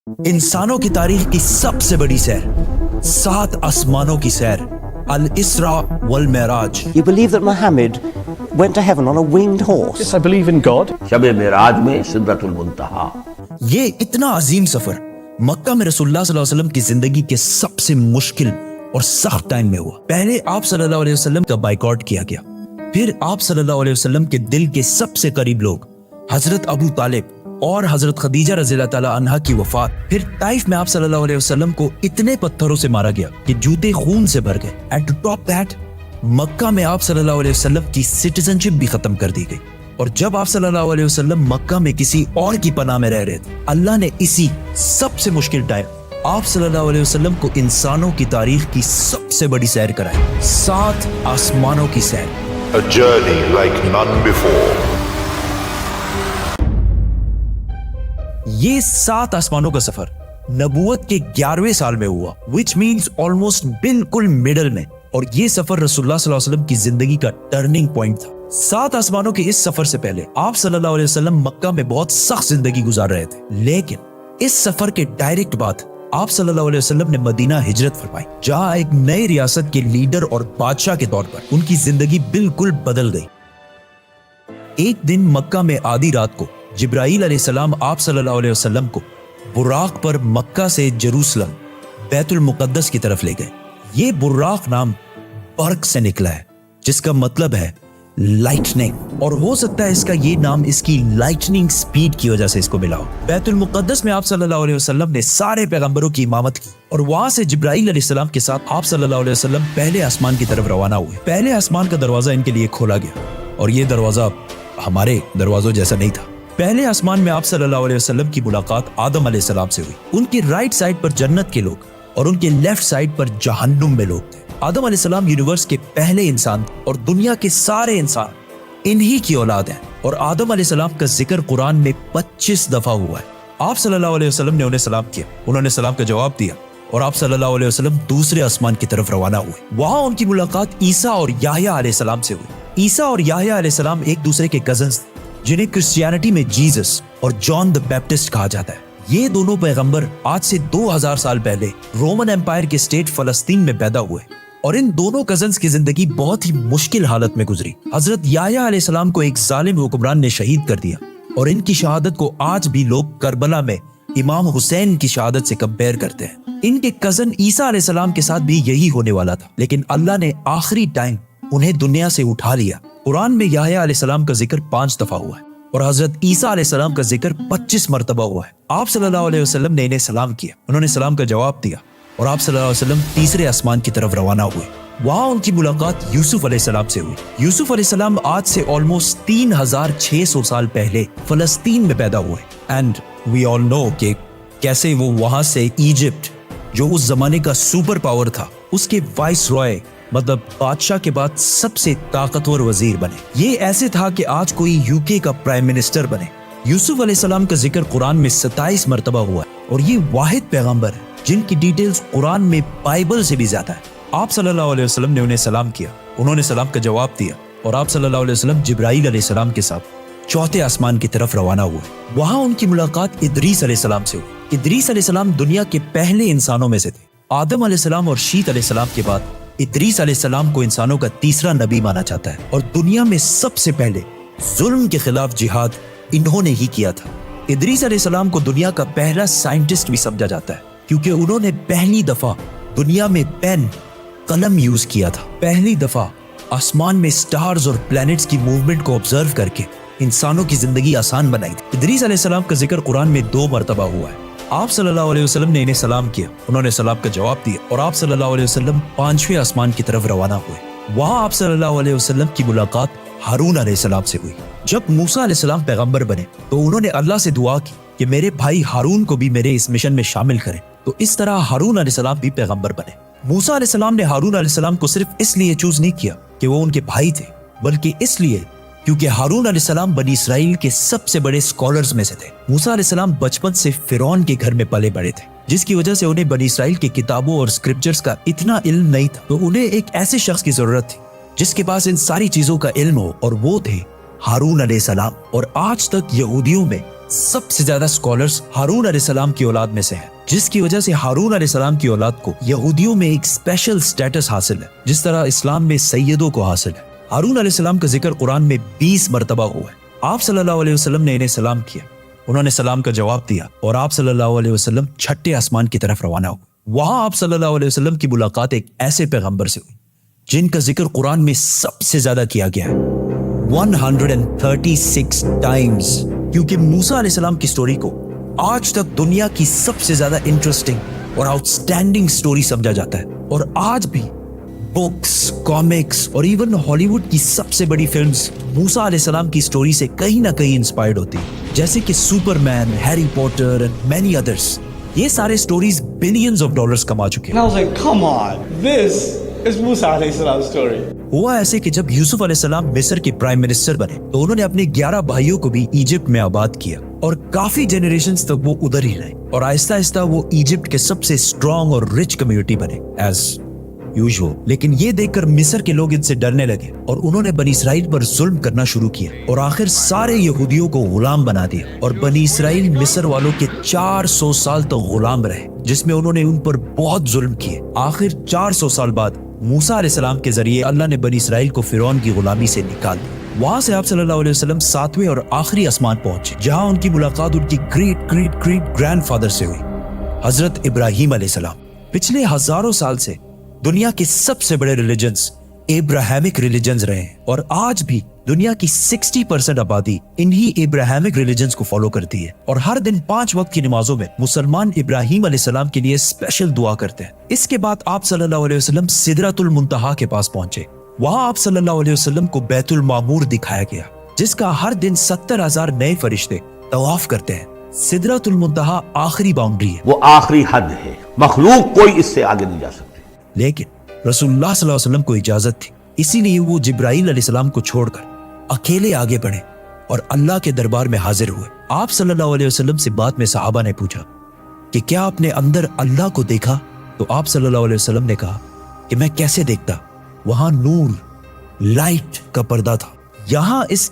इंसानों की तारीख की सबसे बड़ी सैर, 7 आसमानों की सैर, अल इसरा वल Meraj. You believe that Muhammad went to heaven on a winged horse? Yes, I believe in God. शब मेराज में सिदरतुल मुंतहा। ये इतना अजीम सफर मक्का में रसूलुल्लाह सल्लल्लाहु अलैहि वसल्लम की जिंदगी के सबसे मुश्किल और सख्त टाइम में हुआ। पहले आप सल्लल्लाहु अलैहि वसल्लम का बाइकआउट किया गया, फिर आप सल्लल्लाहु अलैहि वसल्लम के दिल के सबसे करीब लोग हजरत अबू तालिब और हजरत खदीजा रज़ियल्लाहु ताला अन्हा की वफात, फिर ताइफ में आप सल्लल्लाहु अलैहि वसल्लम को इतने पत्थरों से मारा गया कि जूते खून से भर गए। एंड टू टॉप दैट, मक्का में आप सल्लल्लाहु अलैहि वसल्लम की सिटीजनशिप भी खत्म कर दी गई। और जब आप सल्लल्लाहु अलैहि वसल्लम मक्का में किसी और की पनाह में रह रहे थे, अल्लाह ने इसी सबसे मुश्किल टाइम आप सल्लल्लाहु अलैहि वसल्लम को इंसानों की तारीख की सबसे बड़ी सैर कराई, 7 आसमानों की सैर। A journey like none before. ये 7 आसमानों का सफर नबूवत के 11वें साल में हुआ, which means almost बिल्कुल मिडल में। और ये सफर रसूलुल्लाह सल्लल्लाहु अलैहि वसल्लम की जिंदगी का टर्निंग पॉइंट था। 7 आसमानों के इस सफर से पहले आप सल्लल्लाहु अलैहि वसल्लम मक्का में बहुत सख्त जिंदगी गुजार रहे थे, लेकिन इस सफर के डायरेक्ट बाद आप सल्लल्लाहु अलैहि वसल्लम ने मदीना हिजरत फरमाई, जहां एक नई रियासत के लीडर और बादशाह के तौर पर उनकी जिंदगी बिल्कुल बदल गई। एक दिन मक्का में आधी रात को जिब्राईल अलैहिस्सलाम आप सल्लल्लाहु अलैहि वसल्लम को बुराक पर मक्का से जेरूसलम बैतुल मुकद्दस की तरफ ले गए। ये बुराक नाम बर्क से निकला है, जिसका मतलब है लाइटनिंग, और हो सकता है इसका ये नाम इसकी लाइटनिंग स्पीड की वजह से इसको मिला हो। बैतुल मुकद्दस में आप सल्लल्लाहु अलैहि वसल्लम ने सारे पैगंबरों की इमामत की, और वहां से जिब्राईल अलैहिस्सलाम के साथ आप सल्लल्लाहु अलैहि वसल्लम पहले आसमान की तरफ रवाना हुए। पहले आसमान का दरवाजा इनके लिए खोला गया, और ये दरवाजा हमारे दरवाजों जैसा नहीं था। पहले आसमान में आप सल्लल्लाहु अलैहि वसल्लम की मुलाकात आदम अलैहिस्सलाम से हुई। उनकी राइट साइड पर जन्नत के लोग और उनके लेफ्ट साइड पर जहन्नुम में लोग थे। आदम अलैहिस्सलाम यूनिवर्स के पहले इंसान और दुनिया के सारे इंसान इन्हीं की औलाद हैं, और आदम अलैहिस्सलाम का जिक्र कुरान में 25 दफा हुआ है। आप सल्लल्लाहु अलैहि वसल्लम ने उन्हें सलाम किया, उन्होंने सलाम का जवाब दिया, और आप सल्लल्लाहु अलैहि वसल्लम दूसरे आसमान की तरफ रवाना हुए। वहां उनकी मुलाकात ईसा और याह्या अलैहिस्सलाम से हुई। ईसा और याह्या अलैहिस्सलाम एक दूसरे के कजन्स थे, जिन्हें क्रिश्चियनिटी में जीसस और जॉन द बैप्टिस्ट कहा जाता है। ये दोनों पैगंबर आज से 2000 साल पहले रोमन एम्पायर के स्टेट फलस्तीन में पैदा हुए, और इन दोनों कजन्स की जिंदगी बहुत ही मुश्किल हालत में गुजरी। हजरत याह्या अलैहिस्सलाम को एक जालिम हुक्मरान ने शहीद कर दिया, और इनकी शहादत को आज भी लोग करबला में इमाम हुसैन की शहादत से कंपेयर करते हैं। इनके कजन ईसा अलैहिस्सलाम के साथ भी यही होने वाला था, लेकिन अल्लाह ने आखिरी टाइम उन्हें दुनिया से उठा लिया। कुरान में याह्या अलैहिस्सलाम का जिक्र 5 दफा हुआ है, और हजरत ईसा अलैहिस्सलाम का जिक्र 25 मरतबा हुआ है। आप सल्लल्लाहु अलैहि वसल्लम ने इन्हें सलाम किया, उन्होंने सलाम का जवाब दिया, और आप सल्लल्लाहु अलैहि वसल्लम तीसरे आसमान की तरफ रवाना हुए। वहां उनकी मुलाकात यूसुफ अलैहिस्सलाम से हुई। यूसुफ अलैहिस्सलाम आज से ऑलमोस्ट 3600 साल पहले फलस्तीन में पैदा हुए, एंड वी ऑल नो कि कैसे वो वहां से इजिप्ट, जो उस जमाने का सुपर पावर था, उसके वाइस रॉय मतलब बादशाह के बाद सबसे ताकतवर वजीर बने। ये ऐसे था कि आज कोई यूके का प्राइम मिनिस्टर बने। यूसुफ अलैहिस्सलाम का जिक्र कुरान में 27 मरतबा हुआ है, और ये वाहिद पैगंबर है जिनकी डिटेल्स कुरान में बाइबल से भी ज्यादा है। आप सल्लल्लाहु अलैहि वसल्लम ने उन्हें सलाम किया, उन्होंने सलाम का जवाब दिया, और आप सल्लल्लाहु अलैहि वसल्लम जिब्राईल अलैहिस्सलाम के साथ चौथे आसमान की तरफ रवाना हुए। वहां उनकी मुलाकात इदरीस अलैहिस्सलाम से हुई। इदरीस अलैहिस्सलाम दुनिया के पहले इंसानों में से थे। आदम अलैहिस्सलाम और शीत अलैहिस्सलाम के बाद इदरीस अलैहिस्सलाम को इंसानों का तीसरा नबी माना जाता है, और दुनिया में सबसे पहले जुल्म के खिलाफ जिहाद इन्होंने ही किया था। इदरीस अलैहिस्सलाम को दुनिया का पहला साइंटिस्ट भी समझा जाता है, क्योंकि उन्होंने पहली दफा दुनिया में पेन कलम यूज किया था। पहली दफा आसमान में स्टार्स और प्लैनेट्स की मूवमेंट को ऑब्जर्व करके इंसानों की जिंदगी आसान बनाई थी। इदरीस अलैहिस्सलाम का जिक्र कुरान में 2 मरतबा हुआ है। आप सल्लल्लाहु अलैहि वसल्लम ने इन्हें सलाम किया, उन्होंने सलाम का जवाब दिया, और आप सल्लल्लाहु अलैहि वसल्लम 5वें आसमान की तरफ रवाना हुए। वहां आप सल्लल्लाहु अलैहि वसल्लम की मुलाकात हारून अलैहिस्सलाम से हुई। जब मूसा अलैहिस्सलाम पैगंबर बने, तो उन्होंने अल्लाह से दुआ की कि मेरे भाई हारून को भी मेरे इस मिशन में शामिल करें। तो इस तरह हारून अलैहिस्सलाम भी पैगंबर बने। मूसा अलैहिस्सलाम ने हारून अलैहिस्सलाम को सिर्फ इसलिए चूज नहीं किया कि वो उनके भाई थे, बल्कि इसलिए क्योंकि हारून अलैहिस्सलाम बनी इसराइल के सबसे बड़े स्कॉलर्स में से थे। मूसा अलैहिस्सलाम बचपन से फिरौन के घर में पले बड़े थे, जिसकी वजह से उन्हें बनी इसराइल के किताबों और स्क्रिप्चर्स का इतना इल्म नहीं था। तो उन्हें एक ऐसे शख्स की जरूरत थी जिसके पास इन सारी चीजों का इल्म हो, और वो थे हारून अलैहिस्सलाम। और आज तक यहूदियों में सबसे ज्यादा स्कॉलर्स हारून अलैहिस्सलाम की औलाद में से हैं, जिसकी वजह से हारून अलैहिस्सलाम की औलाद को यहूदियों में एक स्पेशल स्टेटस हासिल है, जिस तरह इस्लाम में सैयदों को हासिल है। हारून अलैहिस्सलाम का जिक्र कुरान में 20 मरतबा हुआ है। आप सल्लल्लाहु अलैहि वसल्लम ने इन्हें सलाम किया, उन्होंने सलाम का जवाब दिया और आप सल्लल्लाहु अलैहि वसल्लम छठे आसमान की तरफ रवाना हुए। वहां आप सल्लल्लाहु अलैहि वसल्लम की मुलाकात एक ऐसे पैगंबर से हुई जिनका जिक्र कुरान में सबसे ज्यादा किया गया है, 136 टाइम्स, क्योंकि मूसा अलैहिस्सलाम की स्टोरी को आज तक दुनिया की सबसे ज्यादा इंटरेस्टिंग और आउटस्टैंडिंग स्टोरी समझा जाता है। और आज भी बुक्स, कॉमिक्स और इवन हॉलीवुड की सबसे बड़ी फिल्म्स मूसा अलैहिस्सलाम की स्टोरी से कहीं ना कहीं इंस्पायर्ड होती है, जैसे कि Superman, Harry Potter and many others. ये सारे स्टोरीज बिलियंस ऑफ डॉलर्स कमा चुके हैं। And I was like, come on, this is Musa alayhi salam's story. हुआ ऐसे कि जब यूसुफ अलैहिस्सलाम मिस्र के प्राइम मिनिस्टर बने तो उन्होंने अपने 11 भाइयों को भी इजिप्ट में आबाद किया और काफी जनरेशंस तक वो उधर ही रहे और आहिस्ता आहिस्ता वो इजिप्ट के सबसे स्ट्रॉन्ग और रिच कम्युनिटी बने एज यूजुअल। लेकिन ये देखकर मिस्र के लोग इनसे डरने लगे और उन्होंने बनी इसराइल पर जुल्म करना शुरू किया और आखिर सारे यहूदियों को गुलाम बना दिया और बनी इसराइल मिस्र वालों के 400 साल तक गुलाम रहे, जिसमें उन्होंने उन पर बहुत जुल्म किए। आखिर 400 साल बाद मूसा अलैहिस्सलाम के जरिए अल्लाह ने बनी इसराइल को फिरौन की गुलामी से निकाल दिया। वहां से आप सल्लल्लाहु अलैहि वसल्लम 7वें और आखिरी आसमान पहुंचे, जहां उनकी मुलाकात उनकी ग्रेट ग्रेट ग्रेट ग्रैंडफादर से हुई, हजरत इब्राहिम अलैहिस्सलाम। पिछले हजारों साल से दुनिया के सबसे बड़े रिलीजन्स एब्राहमिक रिलीजन्स रहे हैं और आज भी दुनिया की 60% आबादी इन्हीं एब्राहमिक रिलीजन्स को फॉलो करती है और हर दिन 5 वक्त की नमाजों में मुसलमान इब्राहिम अलैहिस्सलाम के लिए स्पेशल दुआ करते हैं। इसके बाद आप सल्लल्लाहु अलैहि वसल्लम सिदरतुल मुंतहा के पास पहुंचे। वहां आप सल्लल्लाहु अलैहि वसल्लम को बैतुल मामूर दिखाया गया, जिसका हर दिन 70,000 नए फरिश्ते तवाफ करते हैं। सिदरतुल मुंतहा आखिरी बाउंड्री है, वो आखिरी हद है, मखलूक कोई इससे आगे नहीं जा सकती। लेकिन रसूलुल्लाह सल्लल्लाहु अलैहि वसल्लम को इजाजत थी, इसीलिए वो जिब्राइल अलैहिस्सलाम को छोड़कर अकेले आगे बढ़े और अल्लाह के दरबार में हाजिर हुए। आप सल्लल्लाहु अलैहि वसल्लम से बाद में सहाबा ने पूछा कि क्या आपने अंदर अल्लाह को देखा? तो आप सल्लल्लाहु अलैहि वसल्लम ने कहा कि मैं कैसे देखता, वहां नूर, लाइट का पर्दा था। यहां इस